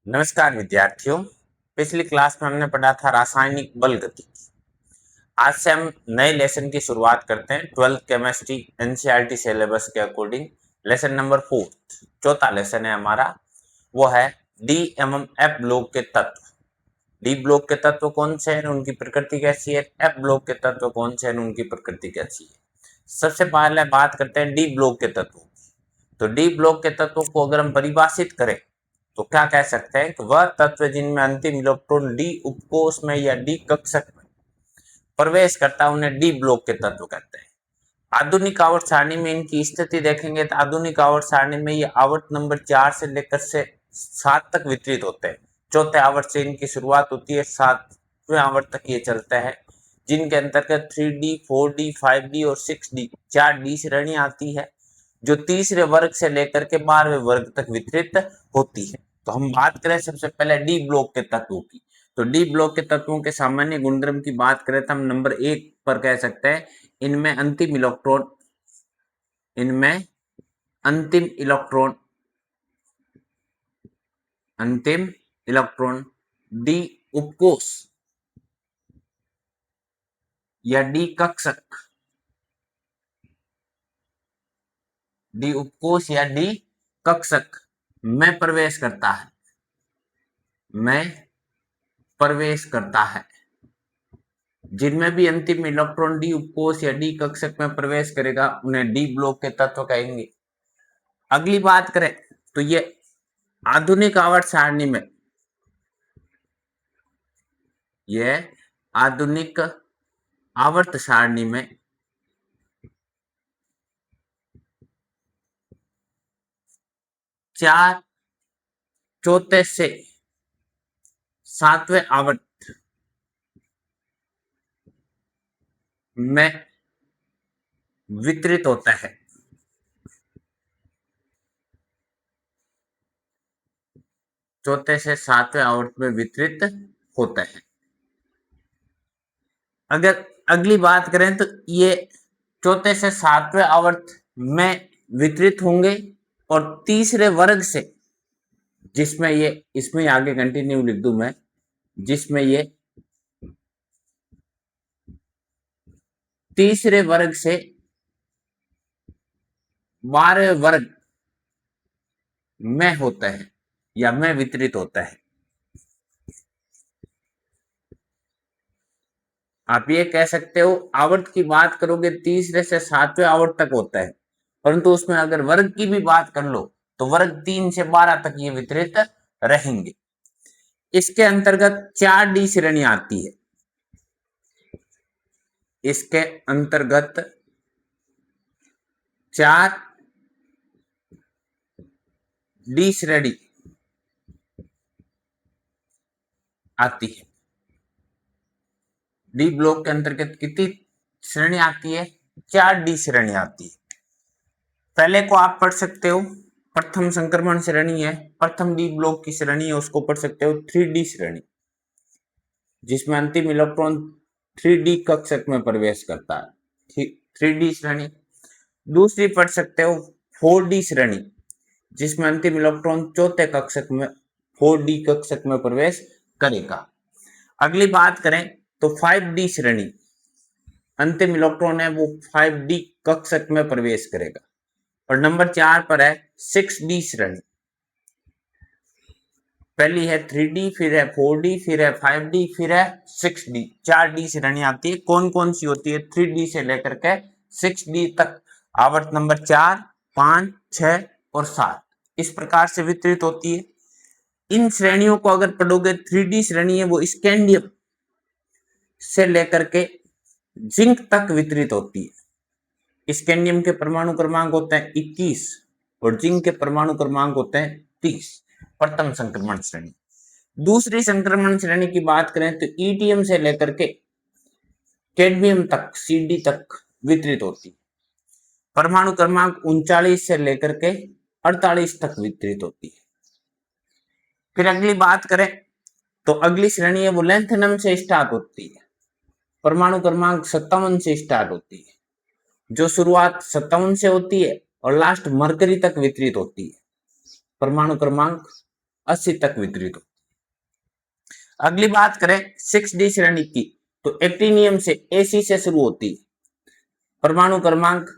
नमस्कार विद्यार्थियों। पिछली क्लास में हमने पढ़ा था रासायनिक बल गति। आज से हम नए लेसन की शुरुआत करते हैं 12th केमिस्ट्री एनसीईआरटी सिलेबस के अकॉर्डिंग। लेसन नंबर 4 चौथा लेसन है हमारा, वो है डी एवं एफ ब्लॉक के तत्व। डी ब्लॉक के तत्व कौन से हैं, उनकी प्रकृति कैसी है, एफ ब्लॉक के तत्व कौन से हैं, उनकी प्रकृति कैसी है। सबसे पहले बात करते हैं डी ब्लॉक के तत्वों की। तो डी ब्लॉक के तत्वों को अगर हम परिभाषित करें तो क्या कह सकते हैं कि वह तत्व जिनमें अंतिम इलेक्ट्रॉन डी उपकोष में या डी कक्षक में प्रवेश करता है उन्हें डी ब्लॉक के तत्व कहते हैं। आधुनिक आवर्त सारणी में इनकी स्थिति देखेंगे तो आधुनिक आवर्त सारणी में ये आवर्त नंबर 4 से लेकर से 7 तक वितरित होते हैं। चौथे आवर्त से इनकी शुरुआत होती है, 7वें आवर्त तक ये चलता है, जिनके अंतर्गत 3D, 4D, 5D और 6D 4D श्रेणी आती है, जो तीसरे वर्ग से लेकर के 12वें वर्ग तक वितरित होती है। तो हम बात करें सबसे पहले डी ब्लॉक के तत्वों की। तो डी ब्लॉक के तत्वों के सामान्य गुणधर्म की बात करें तो हम नंबर 1 पर कह सकते हैं, इनमें अंतिम इलेक्ट्रॉन डी उपकोष या डी कक्षक में प्रवेश करता है। जिनमें भी अंतिम इलेक्ट्रॉन डी उपकोष या डी कक्षक में प्रवेश करेगा उन्हें डी ब्लॉक के तत्व कहेंगे। अगली बात करें तो ये आधुनिक आवर्त सारणी में चौथे से 7वें आवर्त में वितरित होता है। चौथे से 7वें आवर्त में वितरित होता है। अगर अगली बात करें तो ये चौथे से 7वें आवर्त में वितरित होंगे और तीसरे वर्ग से, जिसमें ये इसमें आगे कंटिन्यू लिख दूं मैं, जिसमें ये तीसरे वर्ग से 12वें वर्ग में होता है या में वितरित होता है। आप ये कह सकते हो आवर्त की बात करोगे तीसरे से 7वें आवर्त तक होता है, परंतु उसमें अगर वर्ग की भी बात कर लो तो वर्ग 3 से 12 तक ये वितरित रहेंगे। इसके अंतर्गत 4D श्रेणी आती है। इसके अंतर्गत 4D श्रेणी आती है। डी ब्लॉक के अंतर्गत कितनी श्रेणी आती है? 4D श्रेणी आती है। पहले को आप पढ़ सकते हो, प्रथम संक्रमण श्रेणी है, प्रथम डी ब्लॉक की श्रेणी है, उसको पढ़ सकते हो 3D श्रेणी, जिसमें अंतिम इलेक्ट्रॉन 3D कक्षक में प्रवेश करता है, 3D श्रेणी। दूसरी पढ़ सकते हो 4D श्रेणी, जिसमें अंतिम इलेक्ट्रॉन चौथे कक्षक में 4D कक्षक में प्रवेश करेगा। अगली बात करें तो 5D श्रेणी, अंतिम इलेक्ट्रॉन है वो 5D कक्षक में प्रवेश करेगा। और नंबर 4 पर है 6D श्रेणी। पहली है 3D, फिर है 4D, फिर है 5D, फिर है 6D। 4D श्रेणी आती है। कौन कौन सी होती है? 3D से लेकर के 6D तक आवर्त नंबर 4, 5, 6 और 7 इस प्रकार से वितरित होती है। इन श्रेणियों को अगर पढ़ोगे, 3D श्रेणी है वो स्कैंडियम से लेकर के जिंक तक वितरित होती है। स्कैंडियम के परमाणु क्रमांक होते हैं 21 और जिंक के परमाणु क्रमांक होते हैं 30। प्रथम संक्रमण श्रेणी। दूसरी संक्रमण श्रेणी की बात करें तो ईटीएम से लेकर के कैडमियम तक, CD तक वितरित होती है। परमाणु क्रमांक 39 से लेकर के 48 तक वितरित होती है। फिर अगली बात करें तो अगली श्रेणी है वो लैंथेनम से स्टार्ट होती है। परमाणु क्रमांक 57 से स्टार्ट होती है, जो शुरुआत 57 से होती है और लास्ट मरकरी तक वितरित होती है। परमाणु क्रमांक 80 तक वितरित हो। अगली बात करें 6D श्रेणी की, तो एक्टिनियम से AC से शुरू होती है, परमाणु क्रमांक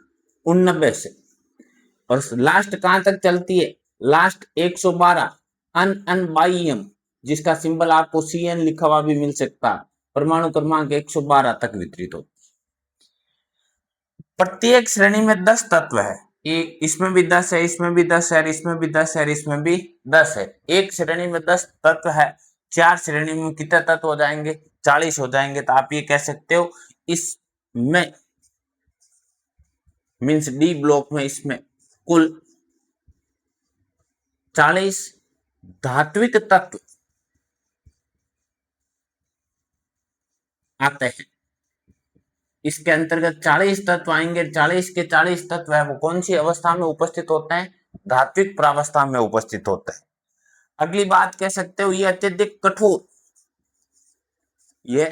89 से, और लास्ट कहां तक चलती है, लास्ट 112 अनबाइयम, जिसका सिंबल आपको CN लिखा हुआ भी मिल सकता है, परमाणु क्रमांक 112 तक वितरित हो। प्रत्येक श्रेणी में 10 तत्व है, इसमें भी 10 है, इसमें भी 10 है, इसमें भी 10 है, इसमें भी 10 है। एक श्रेणी में 10 तत्व है, 4 श्रेणी में कितने तत्व हो जाएंगे, 40 हो जाएंगे। तो आप ये कह सकते हो इसमें मींस डी ब्लॉक में इसमें कुल 40 धात्विक तत्व आते हैं। इसके अंतर्गत 40 तत्व आएंगे, 40 के 40 तत्व है वो कौन सी अवस्था में उपस्थित होते हैं, धात्विक प्रावस्था में उपस्थित होते हैं। अगली बात कह सकते हो ये अत्यधिक कठोर, ये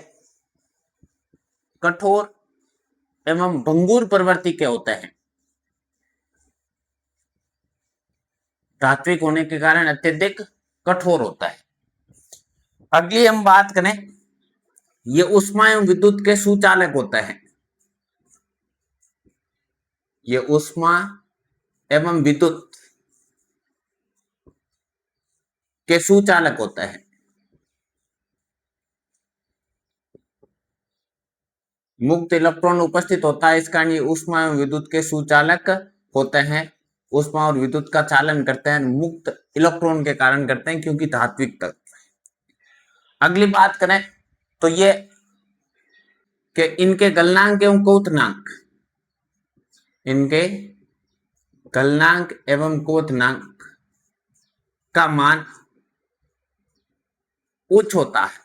कठोर एवं भंगुर प्रवृत्ति के होते हैं, धात्विक होने के कारण अत्यधिक कठोर होता है। अगली हम बात करें, ये ऊष्मा एवं विद्युत के सुचालक होते हैं, ये ऊष्मा एवं विद्युत के सुचालक होता है। मुक्त इलेक्ट्रॉन उपस्थित होता है, इस कारण ये ऊष्मा एवं विद्युत के सुचालक होते हैं। ऊष्मा और विद्युत का चालन करते हैं, मुक्त इलेक्ट्रॉन के कारण करते हैं क्योंकि धात्विक तत्व। अगली बात करें तो ये कि इनके गलनांक एवं क्वोथनांक, इनके गलनांक एवं क्वोथनांक का मान उच्च होता है।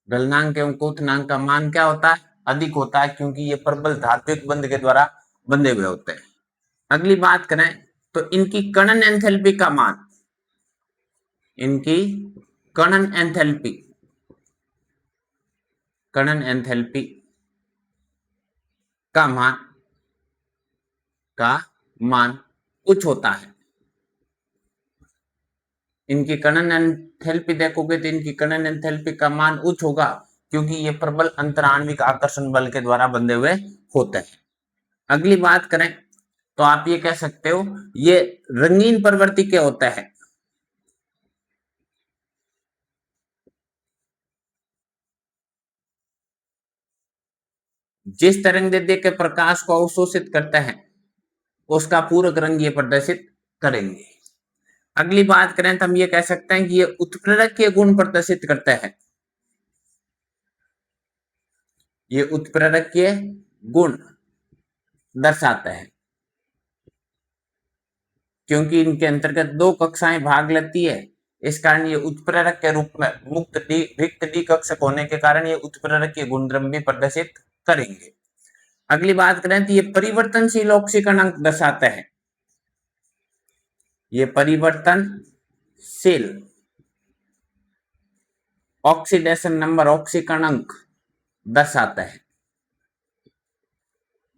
गलनांक एवं क्वोथनांक का मान क्या होता है, अधिक होता है, क्योंकि ये प्रबल धात्विक बंध के द्वारा बंधे हुए होते हैं। अगली बात करें तो इनकी कणन एंथैल्पी का मान, इनकी कणन एंथैल्पी, कणन एंथैल्पी का मान उच्च होता है। इनकी कणन एंथैल्पी देखोगे तो इनकी कणन एंथैल्पी का मान उच्च होगा, क्योंकि ये प्रबल अंतराण्विक आकर्षण बल के द्वारा बंधे हुए होते हैं। अगली बात करें तो आप ये कह सकते हो ये रंगीन प्रवृत्ति के होते हैं। जिस तरंगदैर्ध्य के प्रकाश को अवशोषित करते हैं उसका पूरक रंग ये प्रदर्शित करेंगे। अगली बात करें तो हम ये कह सकते हैं कि ये उत्प्रेरकीय गुण प्रदर्शित करते हैं, ये उत्प्रेरकीय गुण दर्शाते हैं, क्योंकि इनके अंतर्गत 2 कक्षाएं भाग लेती है, इस कारण ये उत्प्रेरक के रूप में मुक्त रिक्त डी कक्षक होने के कारण ये उत्प्रेरकीय गुणधर्म भी प्रदर्शित करेंगे। अगली बात करें तो ये परिवर्तनशील ऑक्सीकरणांक दर्शाते हैं, ये परिवर्तनशील ऑक्सीडेशन नंबर ऑक्सीकरणांक दर्शाता है।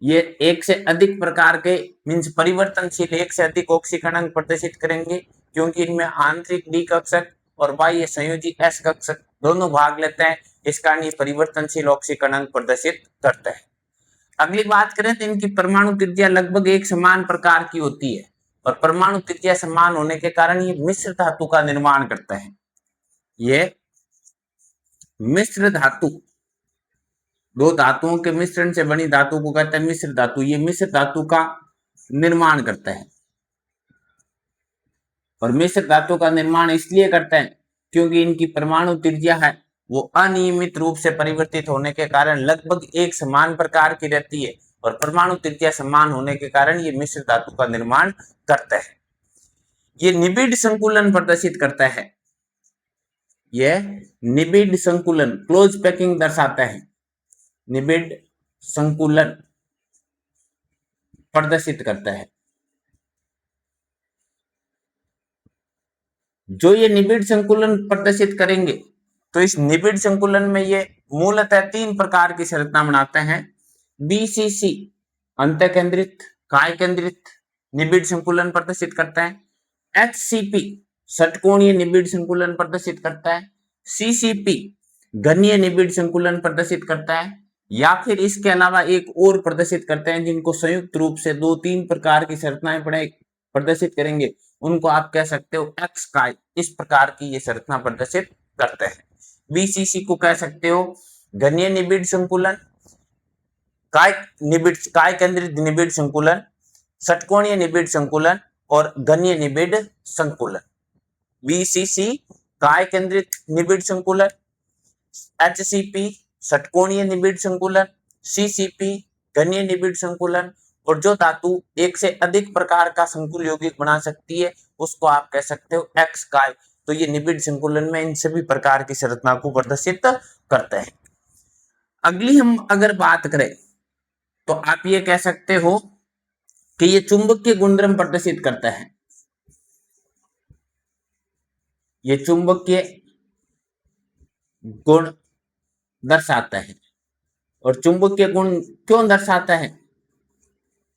ये एक से अधिक प्रकार के मींस परिवर्तनशील एक से अधिक ऑक्सीकरणांक प्रदर्शित करेंगे, क्योंकि इनमें आंतरिक डी कक्षक और बाह्य संयोजी एस कक्षक दोनों भाग लेते हैं, इस कारण ये परिवर्तनशील ऑक्सीकरणांक प्रदर्शित करते हैं। अगली बात करें तो इनकी परमाणु त्रिज्या लगभग एक समान प्रकार की होती है, और परमाणु त्रिज्या समान होने के कारण ये मिश्र धातु का निर्माण करते हैं। ये मिश्र धातु, 2 धातुओं के मिश्रण से बनी धातु को कहते हैं मिश्र धातु। ये मिश्र धातु का निर्माण करते हैं, और मिश्र धातु का निर्माण इसलिए करते हैं क्योंकि इनकी परमाणु त्रिज्या है वो अनियमित रूप से परिवर्तित होने के कारण लगभग एक समान प्रकार की रहती है, और परमाणु त्रिज्या समान होने के कारण ये मिश्र धातु का निर्माण करते हैं। ये निबिड़ संकुलन प्रदर्शित करता है, यह निबिड़ संकुलन क्लोज पैकिंग दर्शाता है, निबिड़ संकुलन प्रदर्शित करता है। जो ये निबिड़ संकुलन प्रदर्शित करेंगे तो इस निबिड़ संकुलन में ये मूलतः 3 प्रकार की संरचना बनाते हैं, BCC अंत केंद्रित, काय केंद्रित निबिड़ संकुलन प्रदर्शित करता है, HCP षटकोणीय निबिड़ संकुलन प्रदर्शित करता है, CCP घनीय निबिड़ संकुलन प्रदर्शित करता है, या फिर इसके अलावा एक और प्रदर्शित करते हैं जिनको संयुक्त रूप से 2-3 प्रकार की संरचनाएं प्रदर्शित करेंगे, उनको आप कह सकते हो एक्स काय। इस प्रकार की ये संरचना प्रदर्शित करते हैं। BCC को कह सकते हो घनीय निबिड़ संकुलन, काय केंद्रित निबिड़ संकुलन, षटकोणीय निबिड़ संकुलन और घनीय निबिड़ संकुलन। BCC काय केंद्रित निबिड़ संकुलन, HCP षटकोणीय निबिड़ संकुलन, CCP घनीय निबिड़ संकुलन, और जो धातु एक से अधिक प्रकार का संकुल यौगिक बना सकती है उसको आप कह सकते हो एक्स काय। तो ये निबिड़ संकुलन में इन सभी प्रकार की संरचना को प्रदर्शित करते हैं। अगली हम अगर बात करें तो आप ये कह सकते हो कि ये चुंबकीय गुणधर्म प्रदर्शित करता है। ये चुंबकीय गुण दर्शाता है। और चुंबकीय गुण क्यों दर्शाता है?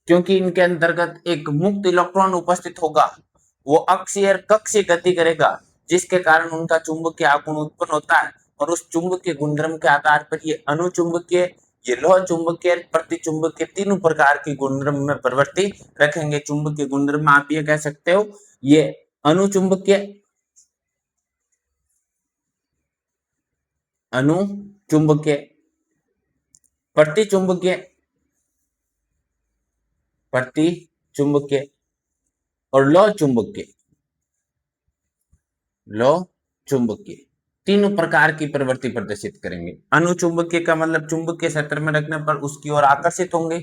क्योंकि इनके अंतर्गत एक मुक्त इलेक्ट्रॉन उपस्थित होगा, वो अक्षीय कक्षीय गति करेगा, जिसके कारण उनका चुंबकीय आघूर्ण उत्पन्न होता है। और उस चुंबकीय गुणधर्म के आधार पर ये अनुचुंबकीय, ये लोह चुंबकीय, प्रतिचुंबकीय तीनों प्रकार की गुणधर्म में प्रवृत्ति रखेंगे। चुंबकीय गुणधर्म आप ये कह सकते हो ये अनुचुंबकीय, अनुचुंबकीय, प्रतिचुंबकीय, प्रतिचुंबकीय और लौह चुंबकीय, लौह चुंबकीय तीनों प्रकार की प्रवृत्ति प्रदर्शित करेंगे। अनुचुंबकीय का मतलब चुंबकीय क्षेत्र में रखने पर उसकी ओर आकर्षित होंगे।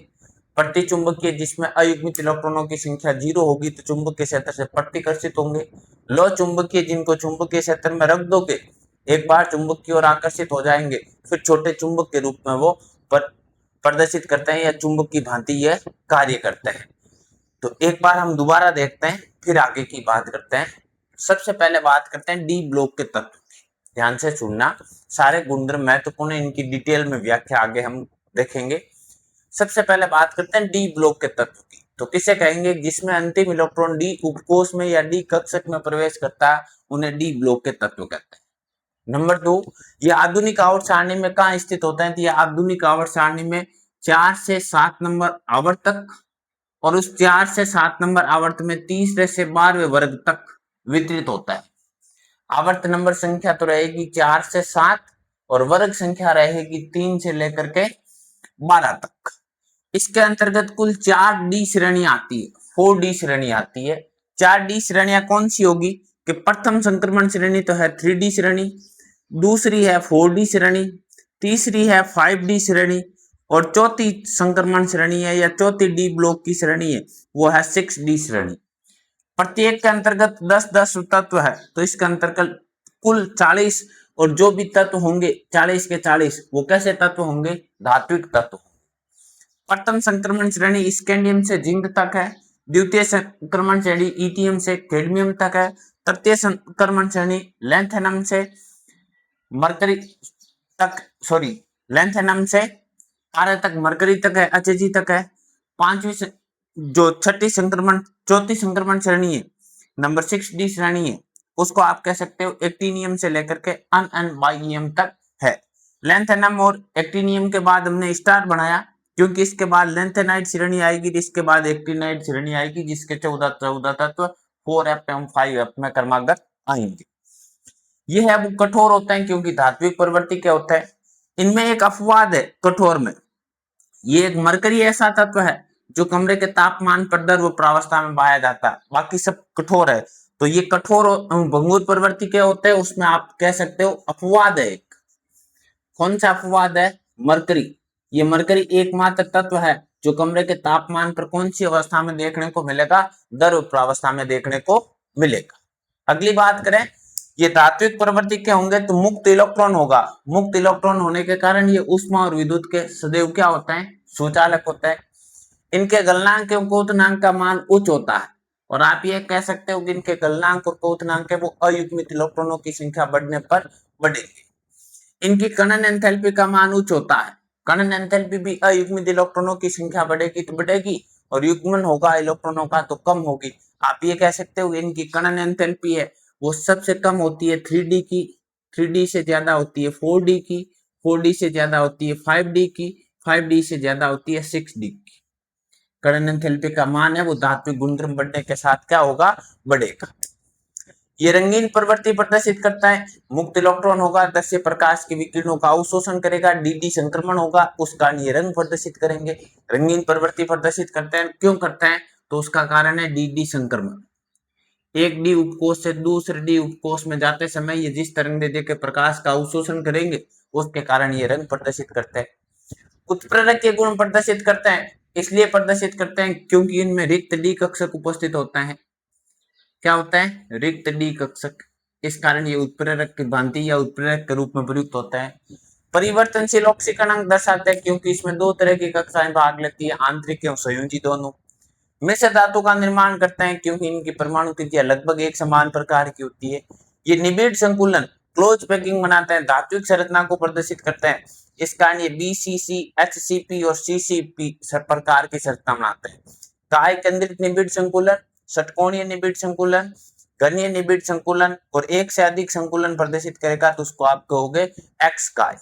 प्रतिचुंबकीय जिसमें अयुग्मित इलेक्ट्रॉनों की संख्या 0 होगी तो चुंबकीय क्षेत्र से प्रतिकर्षित होंगे। लौह चुंबकीय जिनको चुंबकीय क्षेत्र में रख दोगे, एक बार चुंबक की ओर आकर्षित हो जाएंगे, फिर छोटे चुंबक के रूप में वो प्रदर्शित करते हैं या चुंबक की भांति यह कार्य करते हैं। तो एक बार हम दोबारा देखते हैं, फिर आगे की बात करते हैं। सबसे पहले बात करते हैं डी ब्लॉक के तत्व। ध्यान से सुनना, सारे गुणधर्म महत्वपूर्ण, इनकी डिटेल में व्याख्या आगे हम देखेंगे। सबसे पहले बात करते हैं डी ब्लॉक के तत्व की। तो किसे कहेंगे? जिसमें अंतिम इलेक्ट्रॉन डी उपकोष में या डी कक्षक में प्रवेश करता है, उन्हें डी ब्लॉक के तत्व कहते हैं। नंबर 2, ये आधुनिक आवर्त सारणी में कहाँ स्थित होता है? तो ये आधुनिक आवर्त सारणी में 4 से 7 नंबर आवर्त तक, और उस 4 से 7 नंबर आवर्त में तीसरे से 12वें वर्ग तक वितरित होता है। आवर्त नंबर संख्या तो रहेगी 4 से 7 और वर्ग संख्या रहेगी 3 से लेकर के 12 तक। इसके अंतर्गत कुल 4 डी श्रेणी आती है, 4 डी श्रेणी आती है। 4 डी श्रेणियां कौन सी होगी? कि प्रथम संक्रमण श्रेणी तो है 3D श्रेणी, दूसरी है 4D श्रेणी, तीसरी है 5D श्रेणी, और चौथी संक्रमण श्रेणी है या चौथी डी ब्लॉक की श्रेणी है वो है 6D श्रेणी। प्रत्येक के अंतर्गत 10-10 तत्व है, तो इसके अंतर्गत कुल 40, और जो भी तत्व होंगे 40 के 40 वो कैसे तत्व होंगे? धात्विक तत्व। प्रथम संक्रमण श्रेणी स्कैंडियम से जिंक तक है, द्वितीय संक्रमण श्रेणी ईटीएम से कैडमियम तक है, तृतीय संक्रमण श्रेणी लैंथेनम से मरकरी तक, लैंथेनम से पारा तक, मरकरी तक है, HG तक है। पांचवी जो चौथी संक्रमण श्रेणी है नंबर 6D श्रेणी है, उसको आप कह सकते हो एक्टिनियम से लेकर के अनबाइनियम तक है। लैंथेनम और एक्टिनियम के बाद हमने स्टार बनाया क्योंकि इसके बाद लैंथेनाइट श्रेणी आएगी, इसके बाद एक्टिनाइट श्रेणी आएगी, जिसके 14 तत्व 4F एवं 5F में क्रमागत आएंगे। ये है वो कठोर होते हैं क्योंकि धात्विक प्रवृत्ति क्या होता है, इनमें एक अपवाद है कठोर में। ये एक मरकरी ऐसा तत्व है जो कमरे के तापमान पर द्रव प्रावस्था में पाया जाता है, बाकी सब कठोर है। तो ये कठोर भंगुर प्रवृत्ति के होते हैं, उसमें आप कह सकते हो अपवाद है एक। कौन सा अपवाद है? मरकरी। ये मरकरी एकमात्र तत्व है जो कमरे के तापमान पर कौन सी अवस्था में देखने को मिलेगा? द्रव प्रावस्था में देखने को मिलेगा। अगली बात करें, ये धात्विक प्रवृत्ति के होंगे तो मुक्त इलेक्ट्रॉन होगा। मुक्त इलेक्ट्रॉन होने के कारण ये ऊष्मा और विद्युत के सदैव क्या होता है? सुचालक होता है। इनके गलनांक एवं क्वोथनांक का मान उच्च होता है, और आप ये कह सकते हो कि इनके गलनांक और क्वोथनांक है वो अयुग्मित इलेक्ट्रॉनों की संख्या बढ़ने पर बढ़ेगी। इनकी कणन एंथैल्पी का मान उच्च होता है। कणन एंथैल्पी भी अयुग्मित इलेक्ट्रॉनों की संख्या बढ़ेगी तो बढ़ेगी, और युग्मन होगा इलेक्ट्रॉनों का तो कम होगी। आप ये कह सकते हो इनकी कणन एंथैल्पी है वो सबसे कम होती है 3D की, 3D से ज्यादा होती है 4D की, 4D से ज्यादा होती है 5D की, 5D से ज्यादा होती है 6D की। कणन एंथैल्पी का मान है वो धात्विक गुणधर्म बढ़ने के साथ क्या होगा, बढ़ेगा। ये रंगीन प्रवृत्ति प्रदर्शित करता है, मुक्त इलेक्ट्रॉन होगा दस्य प्रकाश के विकिरणों का अवशोषण करेगा, डी संक्रमण होगा उस कारण ये रंग प्रदर्शित करेंगे। रंगीन प्रवृत्ति प्रदर्शित करते हैं, क्यों करते हैं, तो उसका कारण है डी संक्रमण। एक डी उपकोष से दूसरे डी उपकोष में जाते समय ये जिस तरंगदैर्ध्य के प्रकाश का अवशोषण करेंगे उसके कारण ये रंग प्रदर्शित करते हैं। उत्प्रेरक के गुण प्रदर्शित करते हैं, इसलिए प्रदर्शित करते हैं क्योंकि इनमें रिक्त डी कक्षक उपस्थित होता है। क्या होता है, रिक्त डी कक्षक, इस कारण ये उत्प्रेरक की भांति या उत्प्रेरक के रूप में प्रयुक्त होता है। परिवर्तनशील ऑक्सीकरणांक दर्शाते हैं क्योंकि इसमें दो तरह की कक्षाएं भाग लेती है, आंतरिक एवं संयोजी दोनों। मिश्र धातु का निर्माण करते हैं क्योंकि इनकी परमाणु त्रिज्या लगभग एक समान प्रकार की होती है। ये निबिड़ संकुलन क्लोज पैकिंग बनाते हैं, धात्विक संरचना को प्रदर्शित करते हैं, इस कारण ये BCC, HCP और CCP प्रकार की संरचना बनाते हैं। काय केंद्रित निबिड़ संकुलन, षटकोणीय निबिड़ संकुलन, घनीय निबिड़ संकुलन और एक से अधिक संकुलन प्रदर्शित करेगा तो उसको आप कहोगे एक्स काय।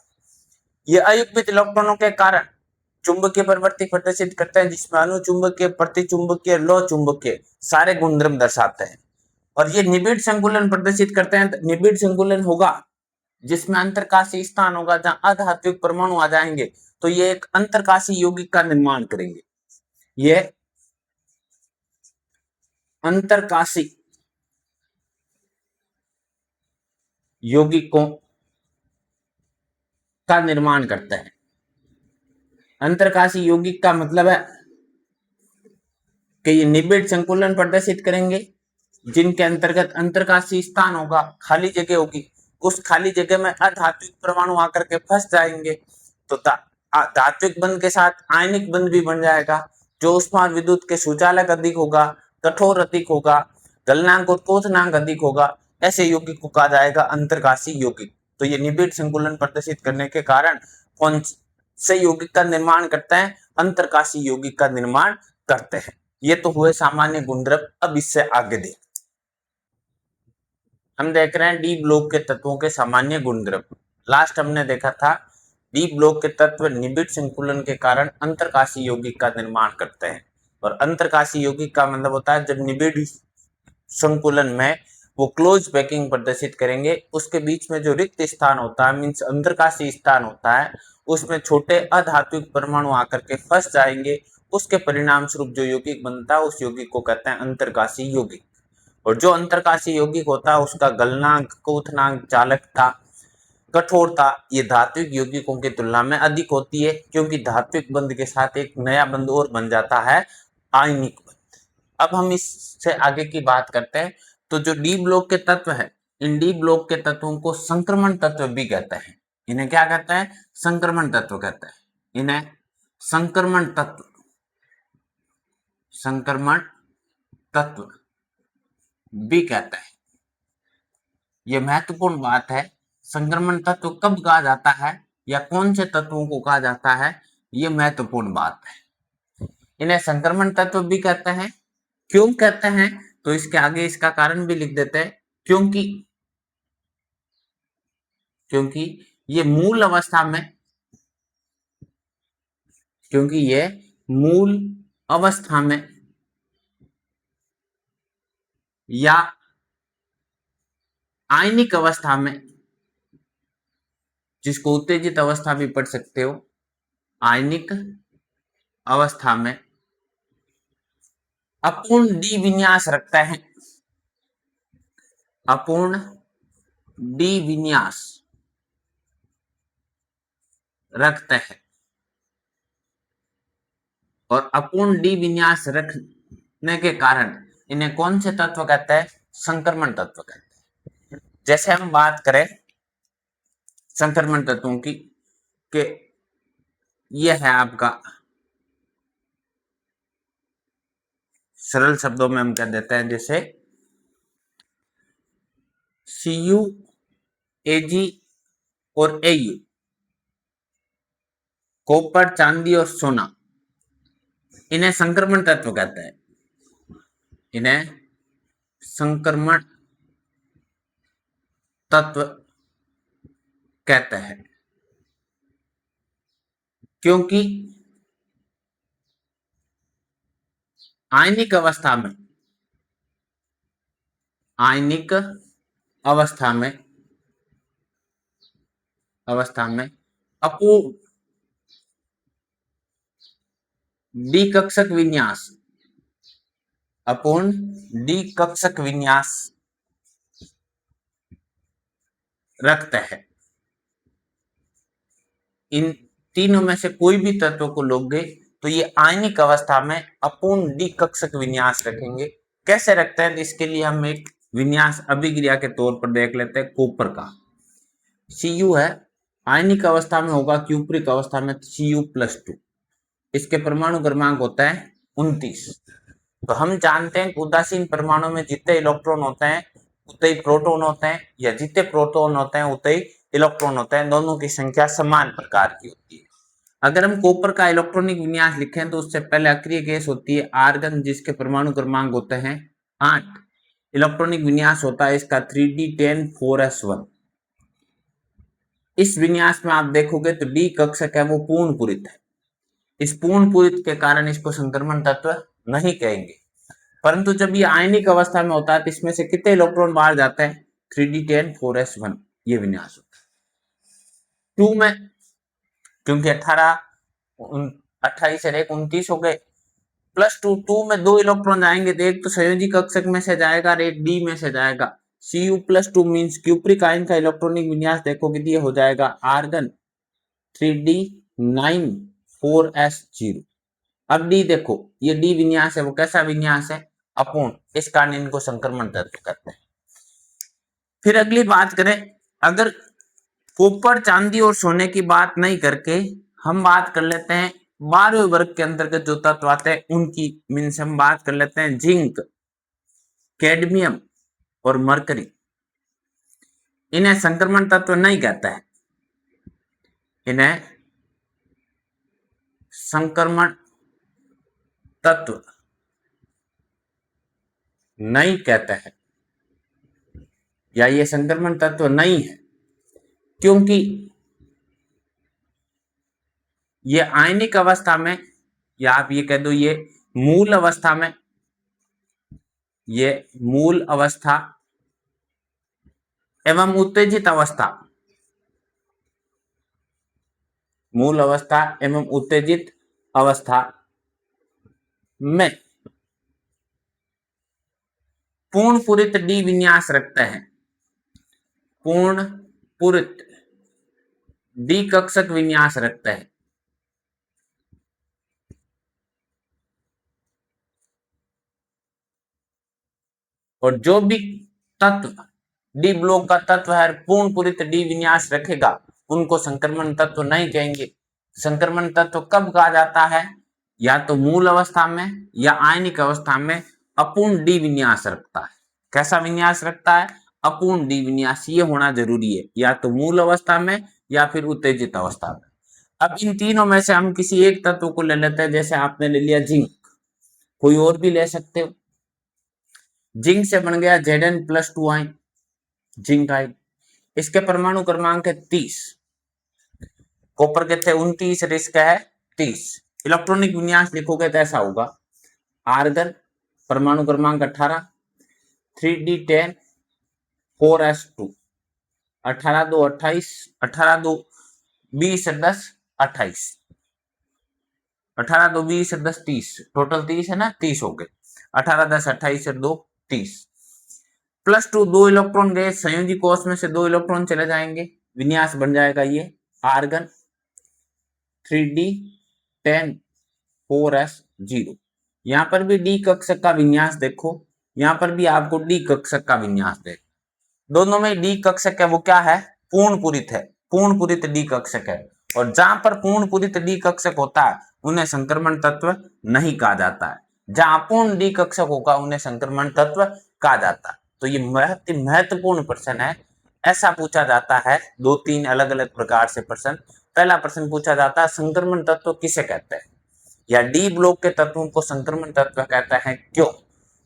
ये अयुग्मित इलेक्ट्रॉनों के कारण चुंबकीय प्रवृत्ति प्रदर्शित करते हैं जिसमें अनुचुंबकीय, प्रतिचुंबकीय, लौ चुंबकीय सारे गुणधर्म दर्शाते हैं। और ये निबिड़ संकुलन प्रदर्शित करते हैं, निबिड़ संकुलन होगा जिसमें अंतरकाशी स्थान होगा जहां अधात्विक परमाणु आ जाएंगे तो ये एक अंतरकाशी यौगिक का निर्माण करेंगे। ये अंतरकाशी यौगिकों का निर्माण करता है। अंतरकाशी यौगिक का मतलब है कि ये निबिड़ संकुलन प्रदर्शित करेंगे जिनके अंतर्गत अंतरकाशी स्थान होगा, खाली जगह होगी, उस खाली जगह में अधात्विक परमाणु आकर के फंस जाएंगे तो धात्विक बंध के साथ आयनिक बंध भी बन जाएगा जो उष्मा विद्युत के सुचालक अधिक होगा, कठोर अधिक होगा, गलनांक और क्वथनांक अधिक होगा, ऐसे यौगिक को कहा जाएगा अंतरकाशी यौगिक। तो ये निबिड़ संकुलन प्रदर्शित करने के कारण कौन से यौगिक का निर्माण करते हैं, अंतरकाशी यौगिक का निर्माण करते हैं। ये तो हुए सामान्य गुणधर्म। अब इससे आगे हम देख रहे हैं डी ब्लॉक के तत्वों के सामान्य गुणधर्म। लास्ट हमने देखा था डी ब्लॉक के तत्व निबिड़ संकुलन के कारण अंतरकाशी यौगिक का निर्माण करते हैं और अंतरकाशी यौगिक का मतलब होता है जब निबिड़ संकुलन में वो क्लोज पैकिंग प्रदर्शित करेंगे, उसके बीच में जो रिक्त स्थान होता है मींस अंतरकाशी स्थान होता है उसमें छोटे अधात्विक परमाणु आकर के फंस जाएंगे, उसके परिणाम स्वरूप जो यौगिक बनता है उस यौगिक को कहते हैं अंतरकाशी यौगिक। और जो अंतरकाशी यौगिक होता है उसका गलनांक, क्वथनांक, चालकता, कठोरता ये धात्विक यौगिकों की तुलना में अधिक होती है क्योंकि धात्विक बंध के साथ एक नया बंध और बन जाता है, आयनिक बंध। अब हम इससे आगे की बात करते हैं। तो जो डी ब्लॉक के तत्व है इन डी ब्लॉक के तत्वों को संक्रमण तत्व भी कहते हैं। इन्हें क्या कहते हैं, संक्रमण तत्व कहते हैं। इन्हें संक्रमण तत्व, संक्रमण तत्व भी कहते हैं। यह महत्वपूर्ण बात है, संक्रमण तत्व कब कहा जाता है या कौन से तत्वों को कहा जाता है, यह महत्वपूर्ण बात है। इन्हें संक्रमण तत्व भी कहते हैं। क्यों कहते हैं, तो इसके आगे इसका कारण भी लिख देते हैं। क्योंकि ये मूल अवस्था में, क्योंकि ये मूल अवस्था में या आयनिक अवस्था में, जिसको उत्तेजित अवस्था भी पढ़ सकते हो, आयनिक अवस्था में अपूर्ण डी विन्यास रखता है, अपूर्ण डी विन्यास रखते हैं। और अपूर्ण डी विन्यास रखने के कारण इन्हें कौन से तत्व कहते हैं, संक्रमण तत्व कहते हैं। जैसे हम बात करें संक्रमण तत्वों की कि यह है आपका, सरल शब्दों में हम कह देते हैं जैसे Cu, Ag और Au, कॉपर, चांदी और सोना, इन्हें संक्रमण तत्व कहते हैं, इन्हें संक्रमण तत्व कहते हैं, क्योंकि आयनिक अवस्था में, आयनिक अवस्था में अपूर्ण डिकक्षक विन्यास, अपूर्ण डिकक्षक विन्यास रखते हैं। इन तीनों में से कोई भी तत्व को लोगे तो ये आयनिक अवस्था में अपूर्ण डिकक्षक विन्यास रखेंगे। कैसे रखते हैं, तो इसके लिए हम एक विन्यास अभिक्रिया के तौर पर देख लेते हैं कॉपर का। Cu है, आयनिक अवस्था में होगा, क्यूप्रिक अवस्था में Cu+2, इसके परमाणु क्रमांक होता है 29। तो हम जानते हैं उदासीन परमाणु में जितने इलेक्ट्रॉन होते हैं उतने ही प्रोटॉन होते हैं, या जितने प्रोटॉन होते हैं उतने ही इलेक्ट्रॉन होते हैं, दोनों की संख्या समान प्रकार की होती है। अगर हम कॉपर का इलेक्ट्रॉनिक विन्यास लिखें तो उससे पहले अक्रिय गैस होती है आर्गन, जिसके परमाणु क्रमांक होते हैं 8। इलेक्ट्रॉनिक विन्यास होता है इसका 3d10 4s1। इस विन्यास में आप देखोगे तो डी कक्षक है वो पूर्ण पूरित है। इस पूर्ण पूरित के कारण इसको संक्रमण तत्व नहीं कहेंगे। परंतु जब ये आयनिक अवस्था में होता है तो इसमें से कितने इलेक्ट्रॉन बाहर जाते हैं, 3d10 4s1 ये विन्यास होता है। 2 में क्योंकि 28 और 1 29 हो गए, +2 में 2 इलेक्ट्रॉन जाएंगे, तो एक तो संयोजी कक्षक में से जाएगा और एक डी में से जाएगा। Cu+2 मीन्स क्यूप्रिक आयन का इलेक्ट्रॉनिक विन्यास देखोगे तो ये हो जाएगा आर्गन 3d9 4s0। अब डी देखो, ये डी विन्यास है, वो कैसा विन्यास है, अपूर्ण, इस कारण इनको संक्रमण तत्व कहते हैं। फिर अगली बात करें, अगर कॉपर चांदी और सोने की बात नहीं करके हम बात कर लेते हैं 12वें वर्ग के अंतर्गत जो तत्व आते हैं उनकी, मीन्स हम बात कर लेते हैं जिंक, कैडमियम और मरकरी। इन्हें संक्रमण तत्व नहीं कहता है, इन्हें संक्रमण तत्व नहीं कहते हैं, या ये संक्रमण तत्व नहीं है, क्योंकि ये आयनिक अवस्था में, या आप ये कह दो ये मूल अवस्था में, ये मूल अवस्था एवं उत्तेजित अवस्था, मूल अवस्था एवं उत्तेजित अवस्था में पूर्ण पूरित डी विन्यास रखते हैं, पूर्ण पूरित डी कक्षक विन्यास रखते हैं। और जो भी तत्व डी ब्लॉक का तत्व है पूर्ण पूरित डी विन्यास रखेगा उनको संक्रमण तत्व नहीं कहेंगे। संक्रमण तत्व कब कहा जाता है, या तो मूल अवस्था में या आयनिक अवस्था में अपूर्ण डी विन्यास रखता है। कैसा विन्यास रखता है, अपूर्ण डी विन्यास, ये होना जरूरी है, या तो मूल अवस्था में या फिर उत्तेजित अवस्था में। अब इन तीनों में से हम किसी एक तत्व को ले लेते हैं, जैसे आपने ले लिया जिंक, कोई और भी ले सकते हो। जिंक से बन गया Zn+2 आयन, जिंक आयन, इसके परमाणु क्रमांक है 30। कॉपर के थे 29 और इसका है 30। इलेक्ट्रॉनिक विन्यास लिखोगे तो ऐसा होगा, आर्गन परमाणु क्रमांक 18, 3d10 4s2, 18 2 28, 18 2 20 10 28, 18 2 20 10 30, टोटल 30 है ना, 30 हो गए, 18 10 28 और 2 30। +2 2 इलेक्ट्रॉन गए, संयोजी कोष में से 2 इलेक्ट्रॉन चले जाएंगे, विन्यास बन जाएगा ये आर्गन 3d10 4s0। यहां पर भी डी कक्षक का विन्यास देखो, यहां पर भी आपको डी कक्षक का विन्यास देखो, दोनों में डी कक्षक है वो क्या है, पूर्ण पूरित है, पूर्ण पूरित डी कक्षक है। और जहां पर पूर्ण पूरित डी कक्षक होता है उन्हें संक्रमण तत्व नहीं कहा जाता है, जहां अपूर्ण डी कक्षक होगा उन्हें संक्रमण तत्व कहा जाता है। तो ये महत्वपूर्ण प्रश्न है, ऐसा पूछा जाता है 2-3 अलग अलग प्रकार से प्रश्न। पहला प्रश्न पूछा जाता है संक्रमण तत्व किसे कहते हैं, या डी ब्लॉक के तत्वों को संक्रमण तत्व कहते हैं क्यों?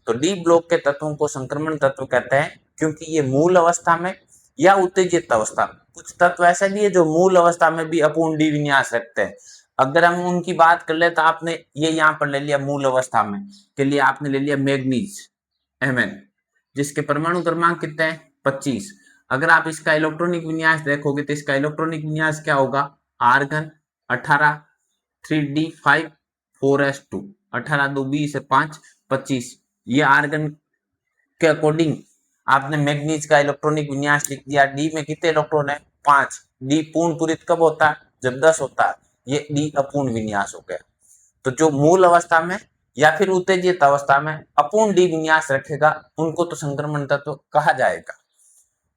तो डी ब्लॉक के तत्वों को संक्रमण तत्व कहते हैं क्योंकि ये मूल अवस्था में या उत्तेजित अवस्था में, कुछ तत्व ऐसे भी है जो मूल अवस्था में भी अपूर्ण डी विन्यास रखते हैं। अगर हम उनकी बात कर ले तो आपने ये यहाँ पर ले लिया मूल अवस्था में के लिए आपने ले लिया मैग्नीज Mn, जिसके परमाणु क्रमांक कितने हैं 25। अगर आप इसका इलेक्ट्रॉनिक विन्यास देखोगे तो इसका इलेक्ट्रॉनिक विन्यास क्या होगा, आर्गन 18 3d5 4s2, 18 2 20 5 25। ये आर्गन के अकॉर्डिंग आपने मैग्नीज का इलेक्ट्रॉनिक विन्यास लिख दिया। डी में कितने इलेक्ट्रॉन है 5। डी पूर्ण पूरित कब होता है, जब 10 होता है। ये डी अपूर्ण विन्यास हो गया। तो जो मूल अवस्था में या फिर उत्तेजित अवस्था में अपूर्ण डी विन्यास रखेगा उनको तो संक्रमण तत्व कहा जाएगा,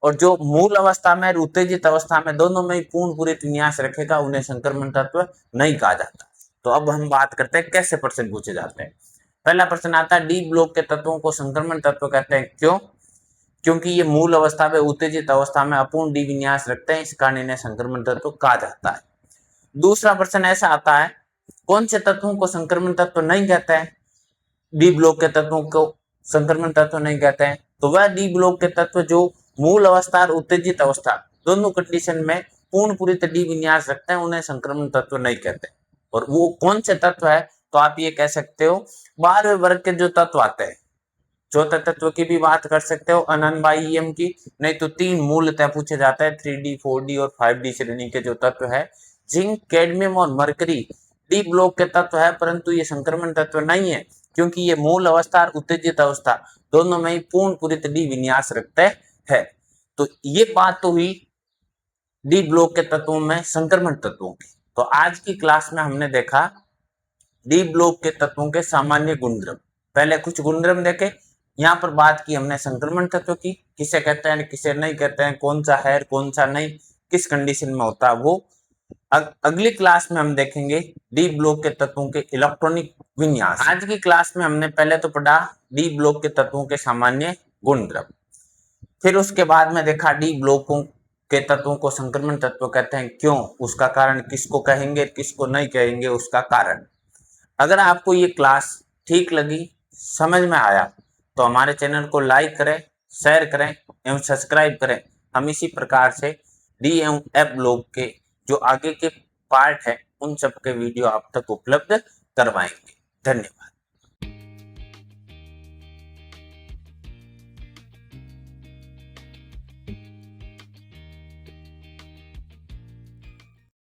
और जो मूल अवस्था में और उत्तेजित अवस्था में दोनों में पूर्ण पूरित विन्यास रखेगा उन्हें संक्रमण तत्व नहीं कहा जाता। तो अब हम बात करते हैं कैसे प्रश्न पूछे जाते हैं। पहला प्रश्न आता है डी ब्लॉक के तत्वों को संक्रमण तत्व कहते हैं क्यों? क्योंकि ये मूल अवस्था में उत्तेजित अवस्था में अपूर्ण डी विन्यास रखते हैं, इस कारण इन्हें संक्रमण तत्व कहा जाता है। दूसरा प्रश्न ऐसा आता है कौन से तत्वों को संक्रमण तत्व नहीं कहते हैं? डी ब्लॉक के तत्वों को संक्रमण तत्व नहीं कहते हैं। तो वह डी ब्लॉक के तत्व जो मूल अवस्था और उत्तेजित अवस्था दोनों कंडीशन में पूर्ण पूरित डी विन्यास रखते हैं उन्हें संक्रमण तत्व नहीं कहते। और वो कौन से तत्व है? तो आप ये कह सकते हो 12वें वर्ग के जो तत्व आते हैं, चौथे तत्व की भी बात कर सकते हो, अनअनबाह्यम की, नहीं तो 3 मूलतः पूछे जाते हैं 3D 4D और 5D श्रेणी के जो तत्व है, जिंक कैडमियम और मरकरी डी ब्लॉक के तत्व है, परंतु ये संक्रमण तत्व नहीं है क्योंकि ये मूल अवस्था और उत्तेजित अवस्था दोनों में ही पूर्ण पूरित डी विन्यास रखते हैं। तो ये बात तो हुई डी ब्लॉक के तत्वों में संक्रमण तत्वों की। तो आज की क्लास में हमने देखा डी ब्लॉक के तत्वों के सामान्य गुणधर्म। पहले कुछ गुणधर्म देखे, यहाँ पर बात की हमने संक्रमण तत्व की, किसे कहते हैं किसे नहीं कहते हैं, कौन सा है कौन सा नहीं, किस कंडीशन में होता है वो। अगली क्लास में हम देखेंगे डी ब्लॉक के तत्वों के इलेक्ट्रॉनिक विन्यास। आज की क्लास में हमने पहले तो पढ़ा डी ब्लॉक के तत्वों के सामान्य गुणधर्म, फिर उसके बाद में देखा डी ब्लॉकों के तत्वों को संक्रमण तत्व कहते हैं क्यों, उसका कारण, किसको कहेंगे किसको नहीं कहेंगे उसका कारण। अगर आपको ये क्लास ठीक लगी, समझ में आया, तो हमारे चैनल को लाइक करें, शेयर करें एवं सब्सक्राइब करें। हम इसी प्रकार से डी एवं एफ ब्लॉक के जो आगे के पार्ट है उन सब के वीडियो आप तक उपलब्ध करवाएंगे। धन्यवाद।